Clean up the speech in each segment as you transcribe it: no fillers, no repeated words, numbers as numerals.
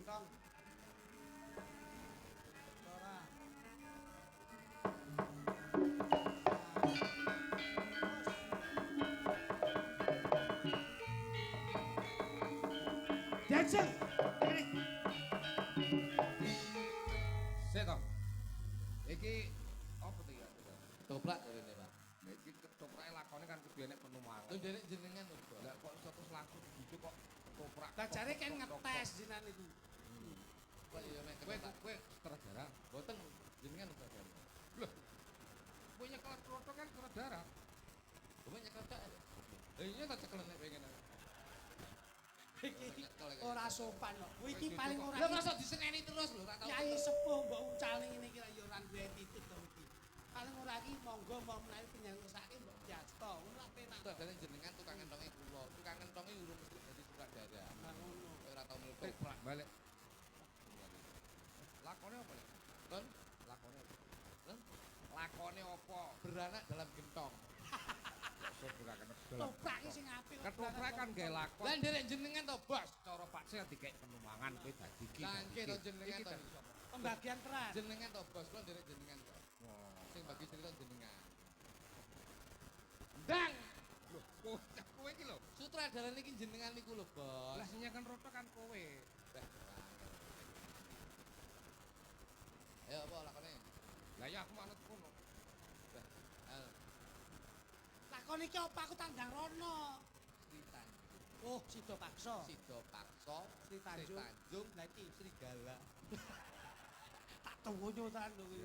Gentong. Ora. Jajeng. Sik to. Iki apa to ya? Toprak rene, Pak. Iki ketoprak lakone kan kudu enek menu mangan. Lho derek jenengan lho, Bos. Lah kok iso terus langsung gitu kok ketoprak. Lah jare kan ngetes jinan iku. Kok ya mek Kowe sutradara. Boten jenengan lho, Bos. Loh. Kowe nyekel proto kan sutradara. Kowe nyekel tok. Lah iya tak cekel nek pengen. Iki ora sopan kok. Kowe iki paling ora. Lah masa diseneni terus lho, tak tau. Kyai sepuh mbok uncali ngene iki ya ora duwe attitude to iki. Paling ora iki monggo mau menawi penyangusake mbok diasta. Ora penak. Sutradara jenengan tukang entonge kula. Tukang entonge urung mesti dadi sutradara. Lah ngono. Kowe ora tau melu Ketoprak balik. Lakone apa ya? Kon Lakone apa? Hah? Lakone apa? beranak dalam gentong. Ketoprak kan. Toprak iki sing apik. Ketoprak kan gawe lakon. Lah derek jenengan to, Bos. Cara Pak Sel dikek menu mangan kowe dadi iki. Lah nggih to jenengan to. Pembagian peran. Jenengan to, Bos. Kula derek jenengan to. Oh. Sing bagi cerita jenengan. Ndang. Loh, kowe iki lho. Sutradara niki jenengan niku lho, Bos. Lah sing nyekan roto kan kowe. Ayo apa lakone? Lah ya aku manut kono. Ayo. Lakon iki apa aku tandang rono. Sritan. Oh, Sido Paksa. Sido Paksa, Sri Tanjung. Tanjung, Lah iki Serigala. tak tuwuh tenan lho iki.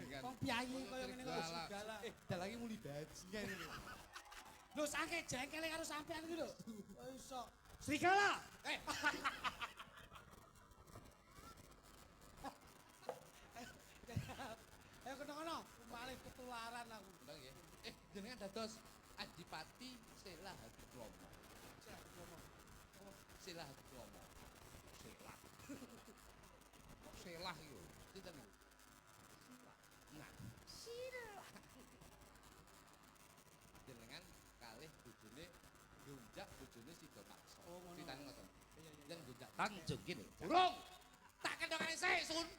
Kan. Wong piyayi kaya ngene kok Serigala. segala. Dalange muli bajingan ini. Lho saking jengkele karo sampean iki lho. Oh iso. Serigala. Ayo kono-kono, malih ketularan aku. Bener nggih. Jenengan dados Adipati Sela Hadikromo. Sela Hadikromo. Selah. Kok selah iki? Sinten niku? Nah, Jenengan kalih bojone Gonjak bojone Sido Paksa. Oh, ngono. Critane ngoten. Iya, iya. Yen Gonjak Tanjung kene. Burung. Tak kendongane sik, Sun.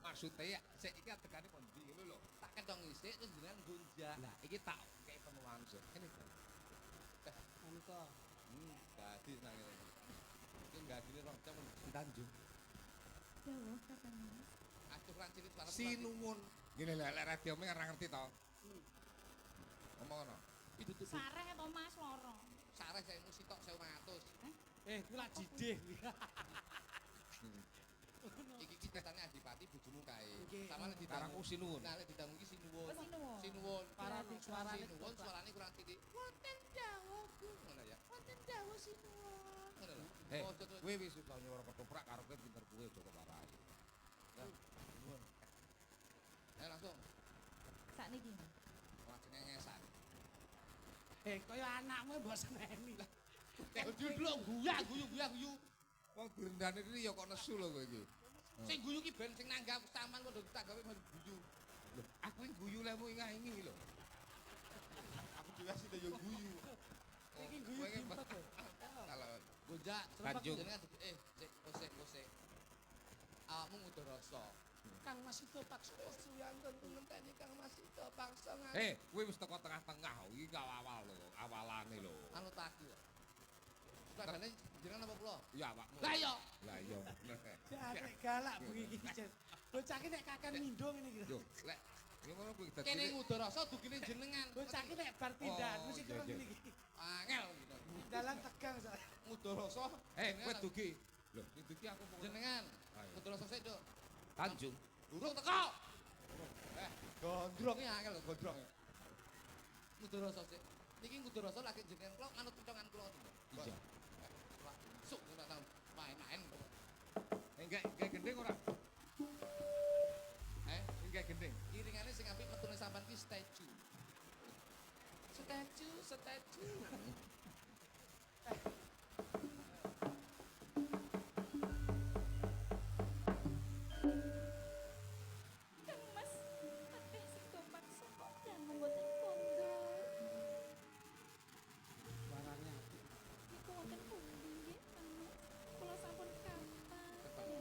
Maksudnya ya, sik iki adegane kondi ngono lho. Tak kendong isik terus jenengan gonjak. Lah, iki tak kei penuhan sik. Kene. Anu to. Dadi nang ngene. Iki gadine rong jam Di Tanjung. Jauh katanya. acuh lan cilik suara. Sinuwun. Ngene lek radio ming ora ngerti to. Ngomong ngono. Itu tuh Sareh apa Mas loro? sareh saya musik tok 1.500. Kuwi lak jidih. Iki critane Adipati bojomu kae. Nggih. Sama nek Karangku Sinuwun. Nah, nek didangu iki Sinuwun. Oh, Sinuwun. Sinuwun. Para suarane Sinuwun suarane kurang sithik. Wonten dawuh, Bu. Ngono ya. Wonten dawuh sinuwun. Ngono lho. Eh, Oh, tuh. kowe wis iso nyuwara ketoprak karo kowe pinter kowe aja keparai. Ayo langsung. Sakniki. Langsung ngengesan. Kaya anakmu mbok seneni. Duduk guyu. Wong direndane iki ya kok nesu lho kowe iki. Sing guyu ki ben sing nanggap taman kok tak gawe guyu. Lho, aku yang guyu lemu ingi lho. Aku juga sih yo guyu. Iki guyu dimpet lho. Kalau gonjak Tanjung. jenengan sik kose. Awakmu ngudur rasa. Kang Mas itu paksa. Suyanten ngenteni Kang Mas itu paksa Kowe wis teko tengah-tengah iki gak awal lho, awalane lho. anu taki. Sutradane jenengan apa kula? Ya awakmu. Lah iya. Lah iya. Arek galak bengi iki. Bocah iki nek kakan mindo ngene iki. Yo, lek ngono kuwi dadi Kene ngudur rasa dugine jenengan. Bocah iki nek bar tindakan Oh, mesti iya, karo iya. ngene iki. Angel gitu. Dalan tegang soalnya. Ngudur rasa. kowe dugi. Lho, dugi aku mau Jenengan. Ayo. Ngudur rasa sik, Cuk. Tanjung. Durung teko. Gondrong ya angel lho gondrong. Ngudur rasa sik. Niki ngudur rasa lagi jenengan kula manut kencongan kula. Iya. Sok ora tau main-main. Enggak gendeng ora? Enggak gendeng. Iringane sing apik metune sampean ki statue. Statue. Kang Mas, akeh sing paksa kok dangu mboten kondol. Barangnya. Niku wonten pundi nggih, Kang Mas? Kula sampun kapan.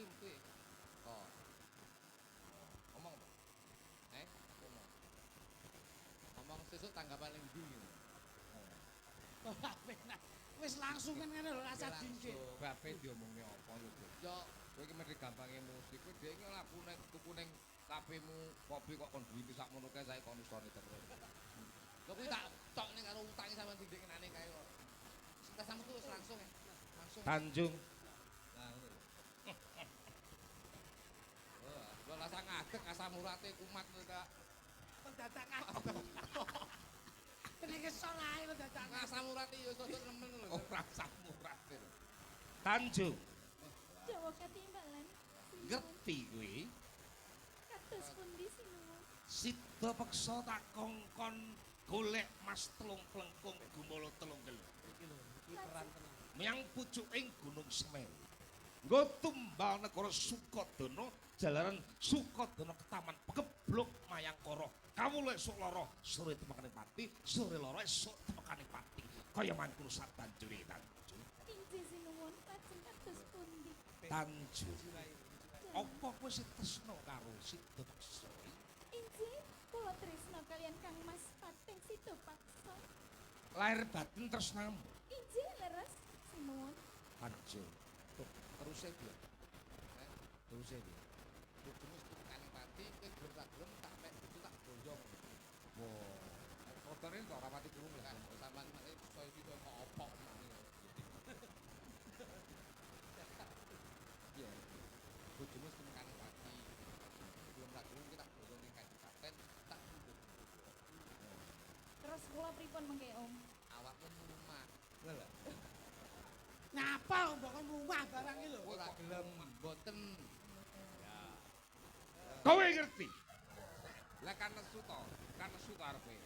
kuwi. Oh. Ngomong apa? Ngomong. Ngomong sesuk tanggapan ning ndi ngono. Ora penak. Wis langsung kan ngene lho rasa dingke. Bape diomongne apa lho, Bro? Yo Kowe iki mesti gampange musik. Kowe dhek iki laku nek tuku ning kafemu kopi kok kon duwiti sakmono kae sae kon isone terus. lho kuwi tak tokne karo utange sampean sing kenane kae kok. Kita sama tuh wis langsung ya. Langsung. Tanjung. Nah, ngono. Wah, lho rasa ngadeg asam urate kumat lho, Kak. Pendadak aku. Tenek kesel ae lho dadak. Asam urate yo sodok nemen lho. Ora samurat. Tanjung. Jawa katimbalan. Ngerti kowe? Kados pundi sinuwun? Sida peksa tak kongkon golek Mas Telung Plengkung Gumala Telung Gelu. Iki lho, iki peran tenan. Menyang pucuking Gunung Semeru. Nggo tumbal negara Sukodana, jalaran Sukodana ketaman pegeblok Mayangkara. Kawula esuk lara sore temekaning pati, sore lara esuk temekaning pati. Kaya mangkono sabanjure Tanjung. Inggih sinuwun, lajeng kados pundi? Tanjung. Apa kowe sing tresna karo Sida Peksa? Inggih, kula tresna kalian Kang Mas Pateng Sida Paksa. Lahir batin tresnamu. Inggih leres sinuwun. Tanjung. Tuh, terus e piye? Terus e piye? Bojomu tekane pati, kowe gelem tak gelem tak mek itu tak boyong. Wah, kotone kok ora pati kurung Kan lah. sampean mek iso iki kok opok. Iya. Bojomu tekane pati. Gelem tak gelem kita boyong ning kabupaten tak duduk. Terus kula pripun mengke Om? Awakmu rumah. Lha. Nyapa mbok kon rumah barang iki lho. Ora gelem mboten. Ya. Kowe ngerti? Lah kan nesu to, kan nesu karepe.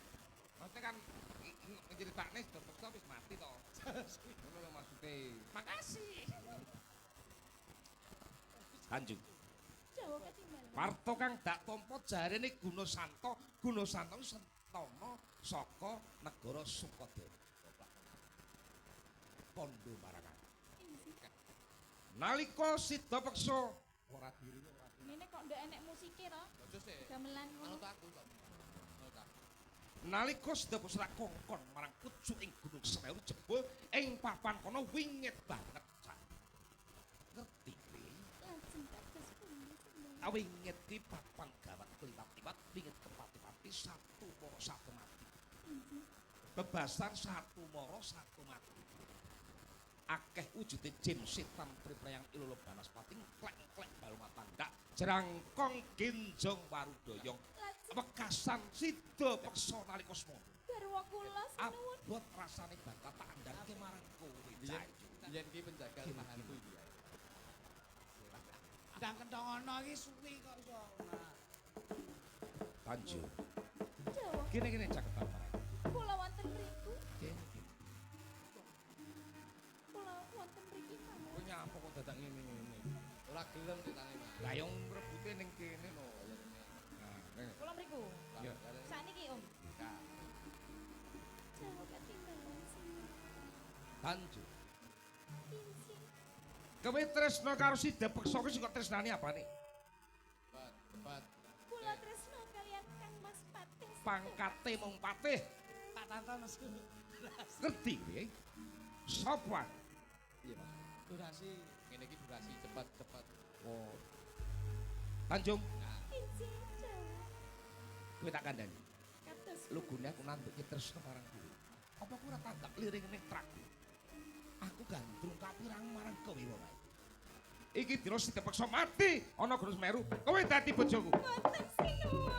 Maksudnya kan nyeritakne Sida Peksa wis mati to. Ngono lho maksude. Makasih. Tanjung. Jawa katimbalan. Parto kang dak tampa jarene Guna Santa. Guna Santa iku sentana saka negara Sukodana. Pondo Marangan. Inggih. Nalika Sida Peksa ora dirine ora. Ngene kok ndak enek musike to? Aja sih. Gamelan ngono. Manut aku kok. Manut aku. Nalika Sida Peksa kongkon marang pucuking Gunung Semeru jebul ing papan kono wingit banget. Cak. Ngerti kowe? Lajeng kados pundi sinuwun? Awingit ki papan gawat kliwat-kliwat wingit kepati-pati satu mara satu mati. Inggih. Bebasan satu mara satu mati. Akeh wujude jin setan priprayang ilolo banaspati klek-klek balung tangga jerangkong ginjong warudoyong Lajeng wekasan Sida Peksa nalika semana. garwa kula sinuwun. Abot rasane bantah tak andharke marang kowe. Biyen biyen iki penjaga rumahanku iki. Ndang kentongono iki suwi kok iso. Nah, Tanjung. Jawa Gini caketan marang. kula wonten mriku. Gini. Kula wonten mriki mawon. Kowe nyapa kok dadak ngene-ngene. Ora gelem ditane mah. Lah yo ngrebute ning kene lho. Nah, ngene. Kula mriku. Ya. Saniki Om. Kak. Jawa katimbalan sinuwun. Tanjung. Inggih. Kowe tresna karo Sida Peksa kuwi kok tresnane apane? Cepat. Kula tresna kalian Kang Mas Pateng. Sida Pangkate mung patih. tak tonton meski. Ngerti kowe? Sapa? Iya, Mas. Durasi Ngene iki durasi cepat. Oh. Tanjung, Inggih Jawa. kowe tak kandhani. Kados Lugune aku nantuke tresna marang kowe. Apa kowe ora tanggap liring ning trakku? Aku gandrung kapirang marang kowe wae. Iki dina Sida Peksa mati ana Gunung Semeru. Kowe dadi bojoku. boten sinuwun.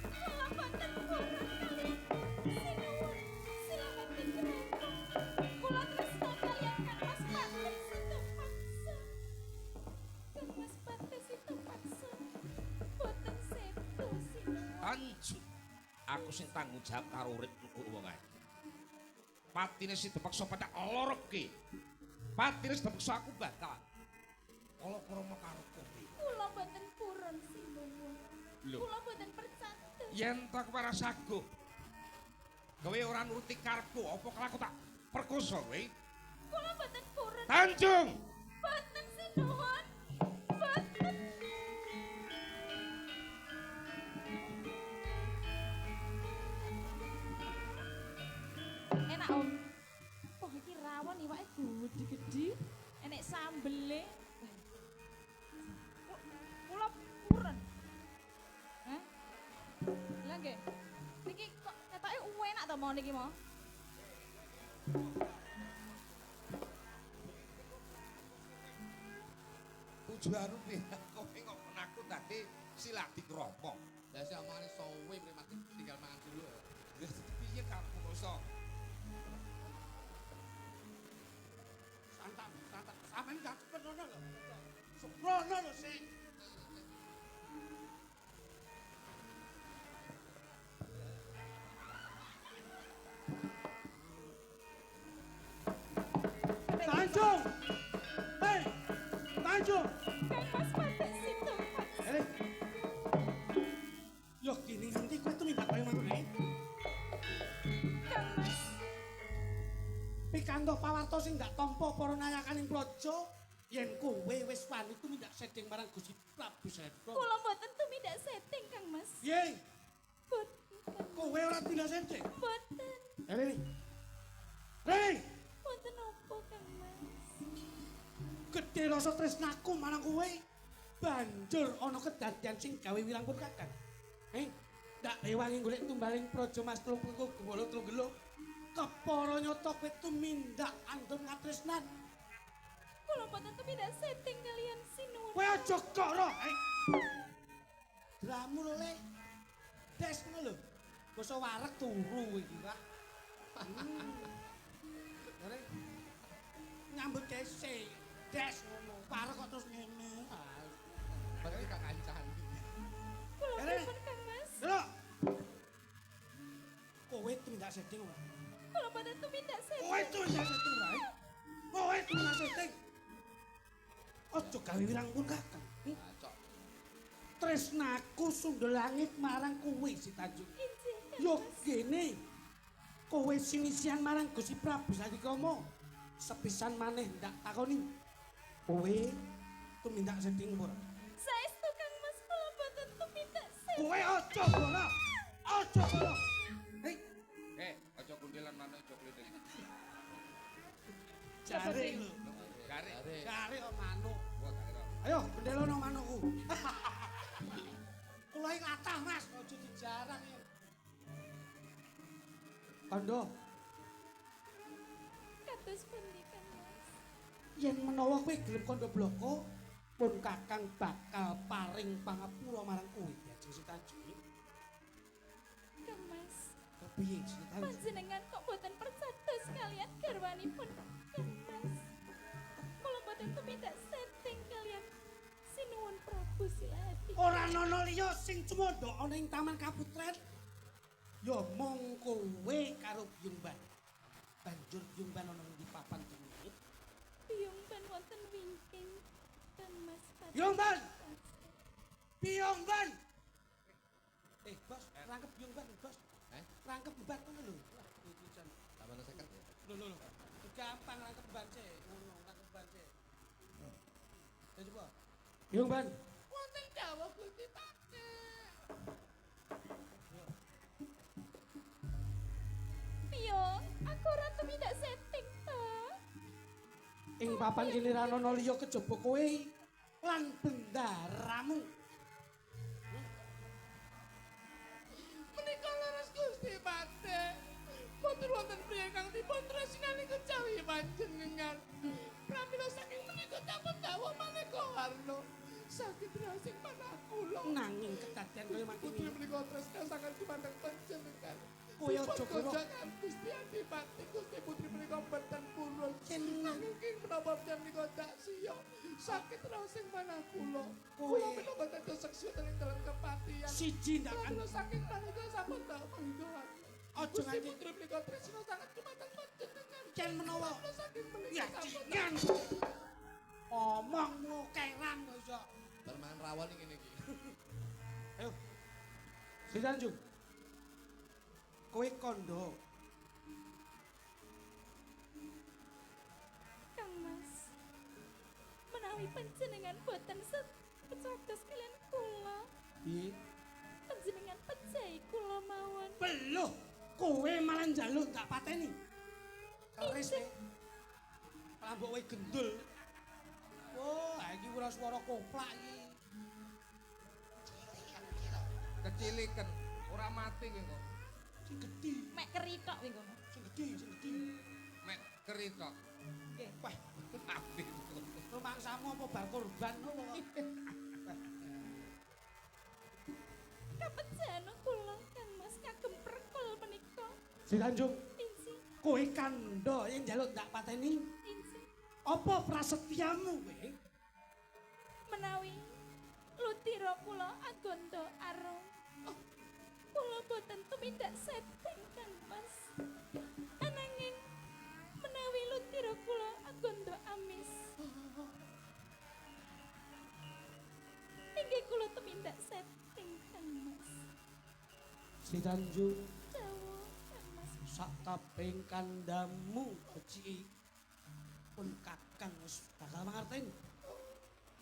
Kula boten purun kalian sinuwun. Silakan digrembong. Kula tresna kalian Kang Mas Pateng Sida Paksa. Kang Mas Pateng Sida Paksa. Boten sedo sinuwun. Tanjung. Aku sing tanggung jawab karo uripku wong ae. Patine Sida Peksa padak loreke. Patine Sida Peksa aku bakal ala krama karo kowe. Kula boten purun sinuwun. Lho. Kula boten percaya. Yen tak para saguh. Kowe ora nuruti karepku, apa kelaku tak perkosa kowe? Kula boten purun. Tanjung. Boten sinuwun. ngomong iki mau. Tujuanmu piye? Kowe kok menakut tadi silat dikropo. Lah sing omongane sowe mripate tinggal mangan dulu. Ya piye kamu iso? Santak, santak. Sampeyan gak kepedono lho. Sembrono lho sing. Tanjung! Hei! Tanjung! Kang Mas patek situ Mas. Eh. Yo kini nganti kowe tumindak kaya ngono iki. Kang Mas. Pikanto pawarto sing ndak tampa para nayakaning praja yen kowe wis wani tumindak sedeng marang Gusti Prabu Seta. Kula mboten tumindak setting Kang Mas. Piye? Boten. Kowe ora tindak sedeng. Boten. Rene. Rene, Boten opo Kang Mas. gedhe rasa tresnaku marang kowe. Banjur ana kedadian sing gawe wirangpun kakang. Ndak rewangi golek tumbaling praja Mas Trungkung Gowolo Trunggelo. Kepara nyata kowe tumindak andum ngatresnan. Kula mboten tumindak setting kalian Sinuwun. Kowe aja kok ro. Dramu lho le. Des ngono lho. Basa wareg turu iki, Pak. Ore. Nyambut kese. Des ngono. Wareg kok terus ngene. Berarti Kang Kancan. Kula Ere. pripun Kang Mas? Lho. Kowe tumindak setting ora? Kula mboten tumindak setting. Kowe tumindak setting ora? Kowe tumindak setting. Aja gawe wirangpun kakang. Cok. Tresnaku sundel langit marang kowe si Tanjung. Injih Kang Yo Mas. gene. Kowe sinisian marang Gusti Prabu Sandikama. Sepisan maneh ndak takoni. Kowe tumindak setting ora? Saestu Kang Mas kula mboten tumindak setting. Kowe aja bola. Aja bola. Hei, Aja gundelan maneh aja klithik. jare lho. Garik. Jare kok manuk. Gua gak kira. Ayo, bendelono manukku. Kula iki kathah, Mas, aja dijarang ya. Kandha, Kados pundi Kang Mas? yen menawa kowe gelem kandha bloko, pun Kakang bakal paring pangapura marang kowe, Jeng Sitanjung. Kang Mas. Kepiye, Sitanjung? Panjenengan kok boten persados kalian garwanipun Kang Mas. Kula boten tumindak setting kalian Sinuwun Prabu Silati. Ora ana liya sing cumandha ana ing Taman Kaputren. Ya mung kowe karo Byungban. Banjur Byungban ana ing papan jenenge. Piyungban wonten wingking Kang Mas. Byungban! Byungban! Bos, rangkep Byungban, Bos. Rangkep beban ngono lho. Wah, iki jan. Tambah 50 ya. Lho. Gampang rangkep beban sih, ngono, rangkep beban sih. Ya coba. Byungban. Wonten dawuh Gusti Pakde. Piyong, aku ora tumindak setting ta. Ing papan giliran ana liya kejaba kowe lan bendaramu. Menika leres Gusti Pakde. Boten wonten priye kang dipun tresnani kejawi panjenengan. Pramila saking menika dapun dawuh maneka warna. Sakit rasing panah kula. Nanging kedadian kaya Putri mangkene. menika tresna sangat dumandang panjenengan. Kowe aja goro. Jangan Gusti Adipati Gusti Putri menika mboten purun. Yen Nanging menapa jam menika dak siya. Sakit rasing manah kula. Kowe- Kula menika dados seksi ing dalam kepatian. siji ndak kan Pramila saking menika sampun tak panggohan. aja Gusti nganti Putri menika tresna sangat dumandang panjenengan. yen menawa Pramila saking menika ya sampun jingan. Omongmu keran kok iso. Perman rawon ngene iki. Ayo. Sitanjung. Kowe kondo. Kang Mas. Menawi panjenengan boten sepecados kalian kula. Piye? Panjenengan percaya kula mawon. Beluh, kowe malah njaluk tak pateni. Keris kowe. Lambok kowe gendul. Wah, iki ora swara koplak iki. Keciliken, ora mati kowe kok. Sing gedhi, Mek keritok kuwi ngono. sing gedhi, sing gedhi. Mek keritok. Nggih. Wah, Tapi rumangsamu apa bal kurban ngono kok. Kapejano kula Kang Mas kagem perkul menika. Si Tanjung, Insi, kowe kandha yen njaluk ndak pateni. insi. Apa prasetyamu kowe? Menawi lutira kula agondo arum. Kula boten tumindak setting Kang Mas. Ananging menawi lutira kula agondo amis. Inggih kula tumindak setting Kang Mas. Si Tanjung, Dawa Kang Mas. sak kaping kandamu beci pun kakang wis bakal mangerteni.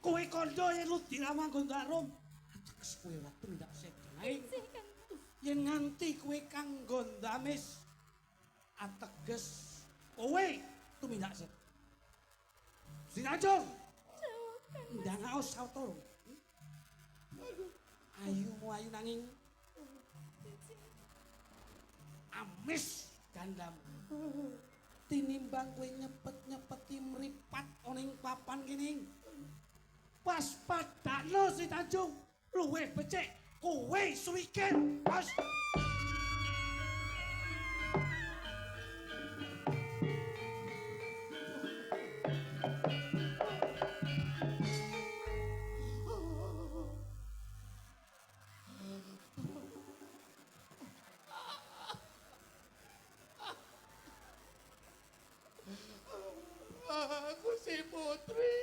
Kowe kandha yen lu diramang gondarum. Ateges kowe ora tumindak setting. Ae Insi Kang. yen nganti kowe kanggo ndamis ateges kowe tumindak setting. Si Tanjung, Dawa Kang Mas. ndang aos sautor. Ayumu ayu nanging Insi. amis gandamu. Tinimbang kowe nyepet-nyepeti mripat ana ing papan kene. Pas padakno si Tanjung luwih becik kowe suwikir. Pas Aku si putri.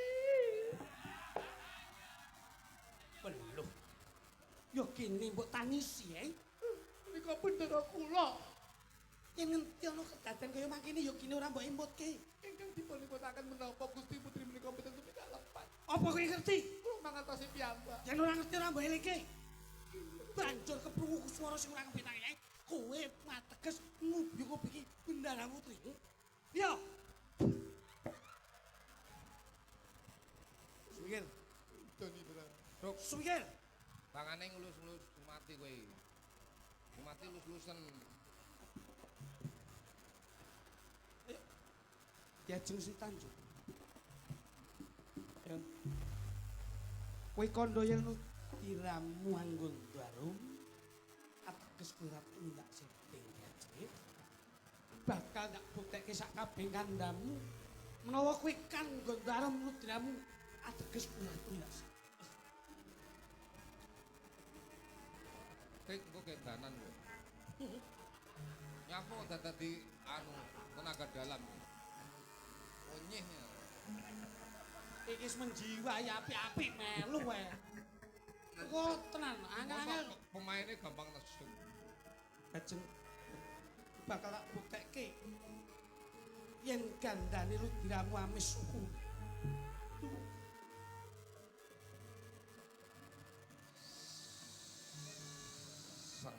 Beluh. Yo kene mbok tangisi Nika bener kula. Yen ngerti ana kedaden kaya mangkene yo kene ora mbok embutke. Ingkang dipun-iputaken menapa Gusti Putri menika boten tumindak lepat. Apa kowe ngerti? Kula mangertosi piyambak. Yen ora ngerti ora mbok eleke. Banjur keprungu swara sing ora kepitake. Kowe mateges ngubi-ngubi iki Bendara Putri. Yo. Suwikir, Doni bener. Dok, suwikir. tangane ngelus-ngelus mati kowe. Mati lus-lusen. Diajeng si Tanjung. Ya. Kowe kandha yen diramu anggon darum ateges kowe ora tindak setting diajeng. Bakal tak buktekke sak kabeh kandamu menawa kowe kanggo darum diramu ateges kowe ora tindak setting. Kek engko kedanan kowe. Nyapu kok dadi anu tenaga dalam. Onyeh ya. Iki wis menjiwai apik-apik melu wae. Kok tenan angel-angel Pemainnya gampang nesu. Lajeng bakal tak buktekke yen gandane lu diramu amis suku. Sang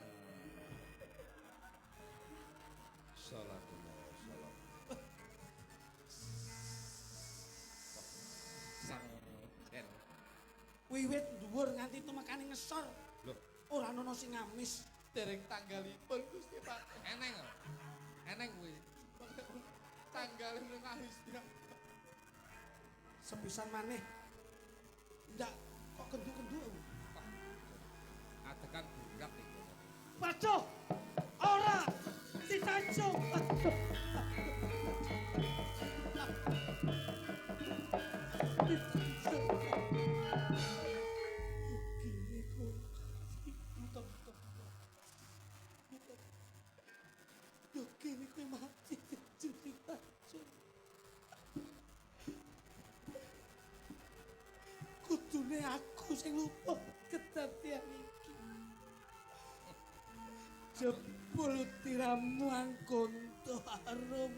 Salatullah salam. Sang Ken. Wiwit dhuwur nganti tumekane ngesor. Loh, Ora ana sing amis. Dereng tanggalipun Gusti Pak. eneng. Eneng kuwi. Tanggal menengahis piyambak. Sepisan maneh. Ndak kok kendu-kendu. Adegan berat iki. Waduh. Ora si Tanjung. Gini kok. Muter-muter. Yo kene kowe mati jadi Tanjung. Kudune aku sing lupa kedadian iki. Jebul tiramu angkonto harum.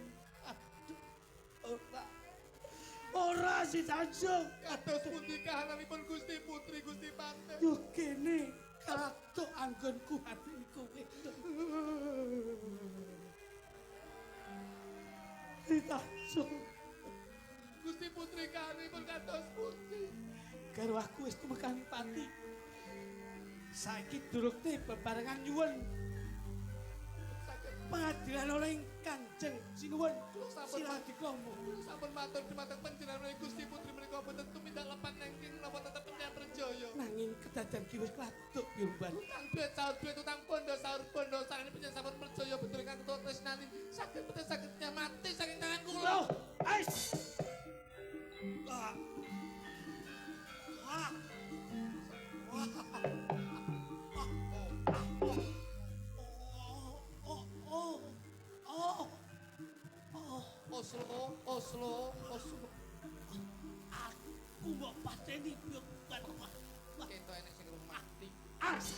Aduh, ora si Tanjung. Kados pundi kahananipun Gusti Putri Gusti Panten. Yo kene katok anggonku ati kowe. Si Tanjung, Gusti Putri kahananipun kados pundi. garwaku wis tumekani pati. Saiki durukne bebarengan nyuwun. pengadilan oleh Kanjeng Sinuwun sampun Siladikromo. sampun matur dhumateng panjenengan menawi Gusti Putri menika boten tumindak lepat nengking napa tetep penyang perjaya. Nanging kedadan ki wis kladuk Yurban. Utang duit sahur duit utang bondo sahur bondo sarane penyang sampun perjaya betul ingkang ketua tresnani saged betul saged mati saking tangan kula. Loh, ais. Wah. Wah. Oslo. Aku mbok pateni Yurban. Keto enek sing urung mati. As.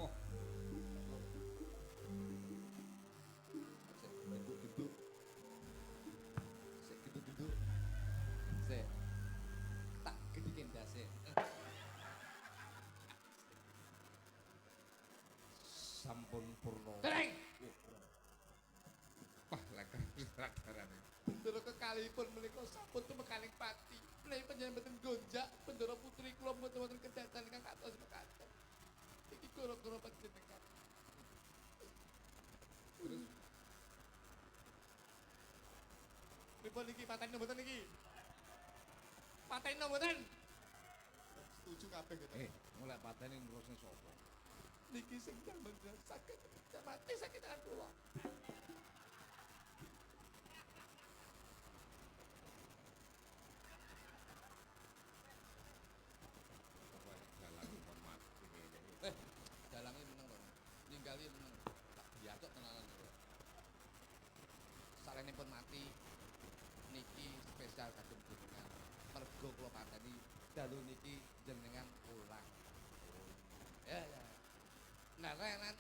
Oh, Gendut. Sik gendut. Sik. Tak gedikin dase. sampun purna. Dereng. Wah, leker radaran. Bendera kekalipun menika sampun tumekaning pati. Menawi panjenengan mboten gonjak, bendera putri kula mboten wonten kedatan ingkang katos mekaten. Iki gara-gara panjenengan. Terus pripun iki pateni mboten iki? Pateni mboten? Setuju kabeh gitu. Mulai pateni ngurusne sapa? Niki sing damel sakit mati sakit tangan kula. Dalang hormat ngene. Dalange meneng to. Ninggali meneng. Tak biacok tenanan kula. Salenipun mati niki spesial kagem jenengan. Mergo kula pateni dalu niki jenengan ulang. Ya. Narenan.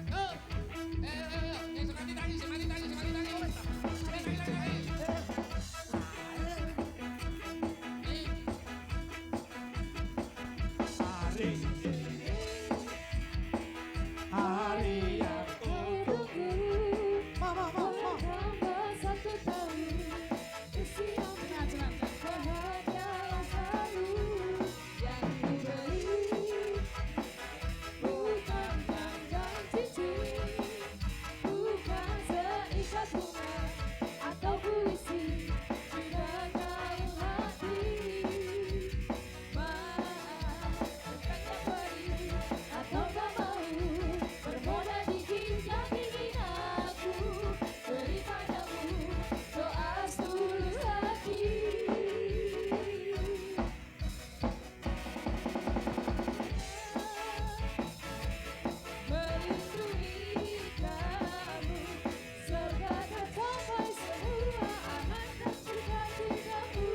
Oh! Semati tangi. Hari aku tunggu. Mama. Satu tahun usia bahagia selalu yang diberi bukan tanda cincin, bukan seikat bunga atau puisi, sudah jauh hati. Maaf, bukannya perih atau tak mau bermoda di jinjak ingin aku beri padamu doa setulus hati. Melindungi kamu serta tercapai semua anak dan cita-citamu.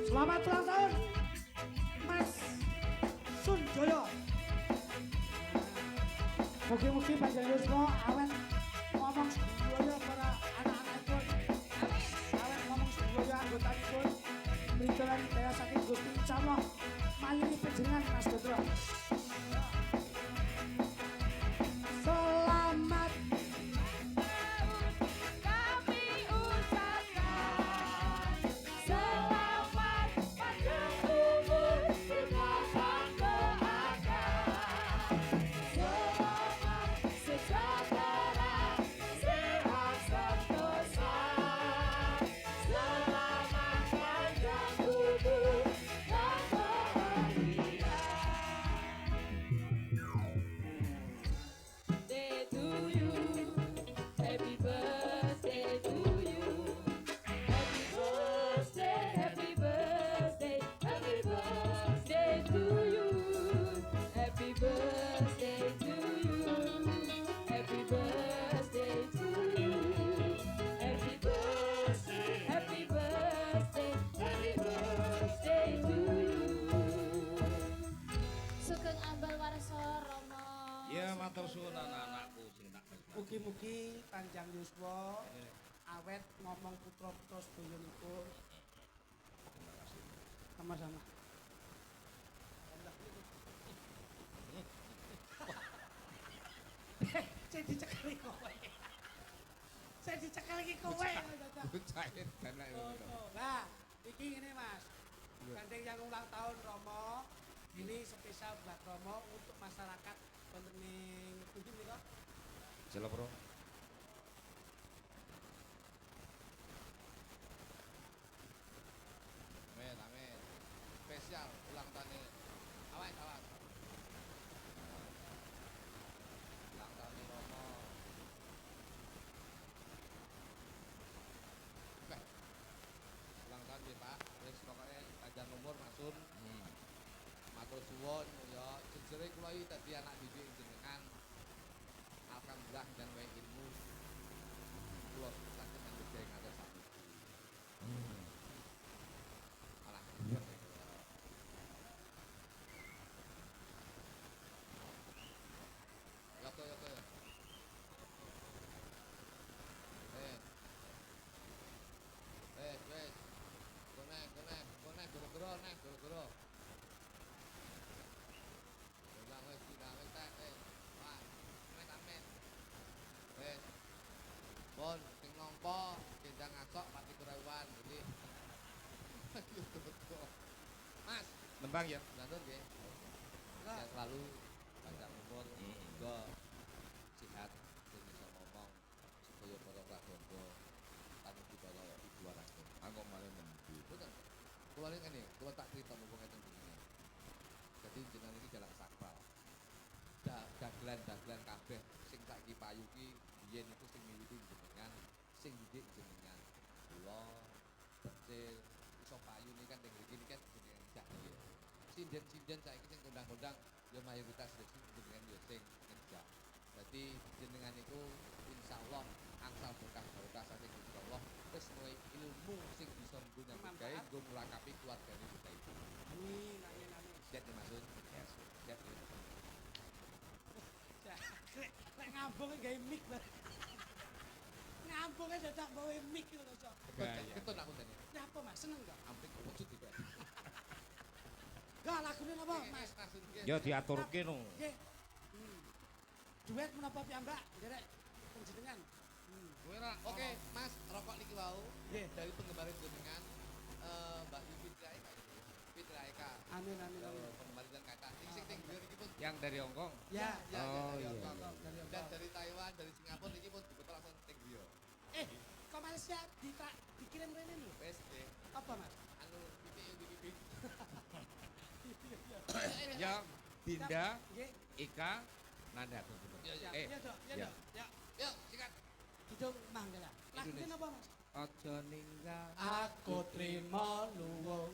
Selamat ulang tahun, Mas Sunjoyo. Mugi-mugi panjenengan semua awet ngomong sedaya para anak-anakipun. Awet ngomong sedaya anggotanipun. Princelan daya saking Gusti insyaallah maringi panjenengan Mas Dodro. Selamat Kami ucapkan selamat panjang umur berkembang doakan. Selamat sejahtera, sehat sentosa. Selamat panjang umur dan bahagia. panjang yuswa, awet ngomong putra-putra sedayonipun. Terima kasih. Sama-sama. Saya dicekali kowe. Saya dicekal iki kowe. Cair dan lain Lah, iki ngene Mas. Gandeng yang ulang tahun Romo. Ini spesial buat Romo untuk masyarakat wonten ning pundi nika? Jela bro. Amin, amin. Spesial ulang tahun awas, awas. Ulang tahun Romo. Oke. Ulang tahun ya Pak. Wis pokoknya panjang umur masun. Matur suwun ya jejere kula iki dadi anak didik jenengan. Alhamdulillah dan wae ilmu. Kula saged nangge ngatos sakit. Alah. Yoko. Wes. Kone, goro-goro, nek, goro-goro. Ulang wes, tak, Wah, amin. Wes. Pun, sing nompo, gendang ngacok, pati kurauan, jadi. Mas, Nembang ya. lantur nggih. Sehat selalu, panjang umur, juga sehat, dan bisa ngomong, supaya para prabowo, tanuki para ibu anakku. Aku malah nembi. Betul. Kula ini ngene, kula tak cerita mumpung ngeten jenengan. Jadi jenengan iki jalan sakral. Dagelan kabeh sing saiki payu ki biyen iku sing miwiti jenengan, sing didik jenengan. Kula kecil iso payu nih kan ning mriki kan jenengan jak iki. Sinden saiki sing kondang-kondang ya mayoritas jenengan ya sing ngejak. Dadi jenengan iku insyaallah angsal berkah saking Gusti Allah wis duwe ilmu sing bisa nggo nyambut gawe nggo nglakapi keluargane kita itu. Amin. Siap ya Masun? Yes. Siap ya. Lek ngambung gawe mic. Ngambungnya dadak bawa mic gitu loh, Cok. Ketun aku tadi. Napa Mas, seneng gak? Ampun wujud iki. Gak lagune napa Mas? Ya diaturke no. Nggih. Duet menapa piyambak? Derek panjenengan. Kowe ra oke, Mas, rokok niki wau. Nggih. Dari penggemar jenengan Mbak Fitri Aika. Amin. Penggemar dan kata. Sing biar iki pun Yang dari Hongkong. Ya. Oh, dari iya. Hongkong. Dari Dan Hongkong. dari Taiwan, dari Singapura niki pun dibetul langsung teng griya. Kok Malaysia dikirim rene lho. Wes nggih. Apa Mas? Anu pipi. Ya, Dinda, Nggih. Ika, Nanda. Ya. Ya, Dok. ya. Yuk, sikat. Kidung manggala. Lagune Indonesia. napa Mas? Aja ninggal. Aku trimo luwung